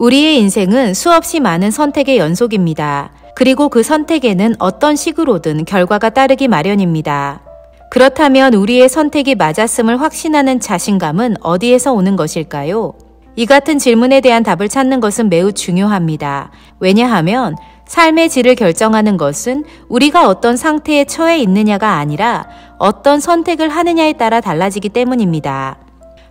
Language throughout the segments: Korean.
우리의 인생은 수없이 많은 선택의 연속입니다. 그리고 그 선택에는 어떤 식으로든 결과가 따르기 마련입니다. 그렇다면 우리의 선택이 맞았음을 확신하는 자신감은 어디에서 오는 것일까요? 이 같은 질문에 대한 답을 찾는 것은 매우 중요합니다. 왜냐하면 삶의 질을 결정하는 것은 우리가 어떤 상태에 처해 있느냐가 아니라 어떤 선택을 하느냐에 따라 달라지기 때문입니다.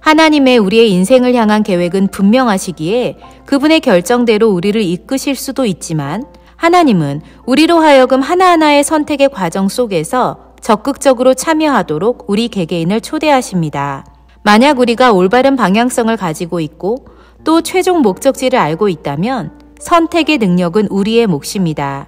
하나님의 우리의 인생을 향한 계획은 분명하시기에 그분의 결정대로 우리를 이끄실 수도 있지만 하나님은 우리로 하여금 하나하나의 선택의 과정 속에서 적극적으로 참여하도록 우리 개개인을 초대하십니다. 만약 우리가 올바른 방향성을 가지고 있고 또 최종 목적지를 알고 있다면 선택의 능력은 우리의 몫입니다.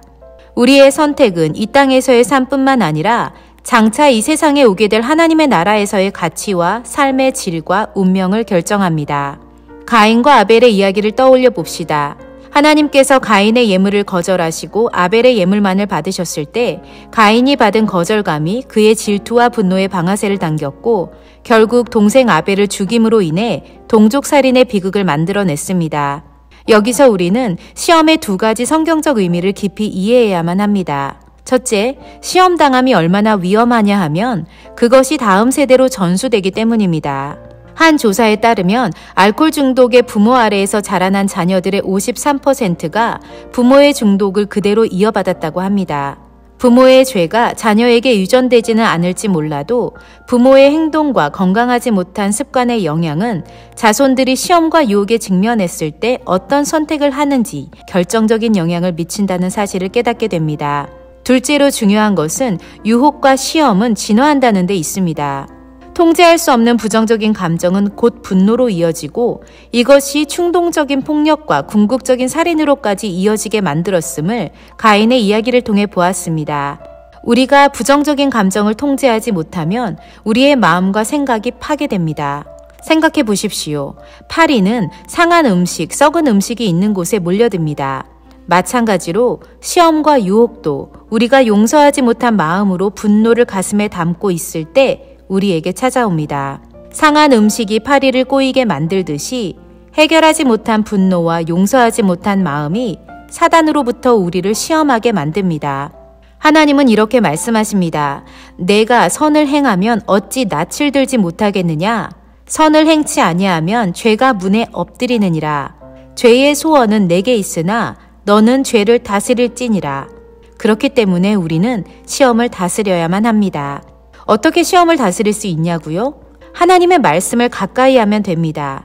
우리의 선택은 이 땅에서의 삶뿐만 아니라 장차 이 세상에 오게 될 하나님의 나라에서의 가치와 삶의 질과 운명을 결정합니다. 가인과 아벨의 이야기를 떠올려 봅시다. 하나님께서 가인의 예물을 거절하시고 아벨의 예물만을 받으셨을 때 가인이 받은 거절감이 그의 질투와 분노의 방아쇠를 당겼고 결국 동생 아벨을 죽임으로 인해 동족살인의 비극을 만들어냈습니다. 여기서 우리는 시험의 두 가지 성경적 의미를 깊이 이해해야만 합니다. 첫째, 시험당함이 얼마나 위험하냐 하면 그것이 다음 세대로 전수되기 때문입니다. 한 조사에 따르면 알코올 중독의 부모 아래에서 자라난 자녀들의 53%가 부모의 중독을 그대로 이어받았다고 합니다. 부모의 죄가 자녀에게 유전되지는 않을지 몰라도 부모의 행동과 건강하지 못한 습관의 영향은 자손들이 시험과 유혹에 직면했을 때 어떤 선택을 하는지 결정적인 영향을 미친다는 사실을 깨닫게 됩니다. 둘째로 중요한 것은 유혹과 시험은 진화한다는 데 있습니다. 통제할 수 없는 부정적인 감정은 곧 분노로 이어지고 이것이 충동적인 폭력과 궁극적인 살인으로까지 이어지게 만들었음을 가인의 이야기를 통해 보았습니다. 우리가 부정적인 감정을 통제하지 못하면 우리의 마음과 생각이 파괴됩니다. 생각해 보십시오. 파리는 상한 음식, 썩은 음식이 있는 곳에 몰려듭니다. 마찬가지로 시험과 유혹도 우리가 용서하지 못한 마음으로 분노를 가슴에 담고 있을 때 우리에게 찾아옵니다. 상한 음식이 파리를 꼬이게 만들듯이 해결하지 못한 분노와 용서하지 못한 마음이 사단으로부터 우리를 시험하게 만듭니다. 하나님은 이렇게 말씀하십니다. 내가 선을 행하면 어찌 낯을 들지 못하겠느냐? 선을 행치 아니하면 죄가 문에 엎드리느니라. 죄의 소원은 내게 있으나 너는 죄를 다스릴지니라. 그렇기 때문에 우리는 시험을 다스려야만 합니다. 어떻게 시험을 다스릴 수 있냐고요? 하나님의 말씀을 가까이 하면 됩니다.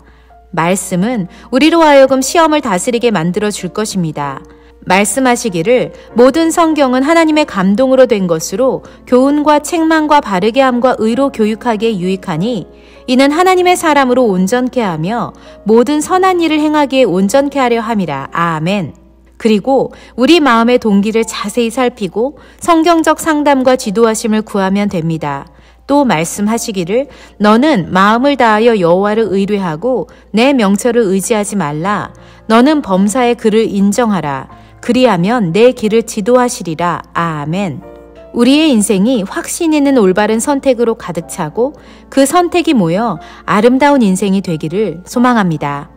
말씀은 우리로 하여금 시험을 다스리게 만들어 줄 것입니다. 말씀하시기를 모든 성경은 하나님의 감동으로 된 것으로 교훈과 책망과 바르게 함과 의로 교육하기에 유익하니 이는 하나님의 사람으로 온전케 하며 모든 선한 일을 행하기에 온전케 하려 함이라. 아멘. 그리고 우리 마음의 동기를 자세히 살피고 성경적 상담과 지도하심을 구하면 됩니다. 또 말씀하시기를 너는 마음을 다하여 여호와를 의뢰하고 내 명철을 의지하지 말라. 너는 범사의 그를 인정하라. 그리하면 내 길을 지도하시리라. 아멘. 우리의 인생이 확신 있는 올바른 선택으로 가득 차고 그 선택이 모여 아름다운 인생이 되기를 소망합니다.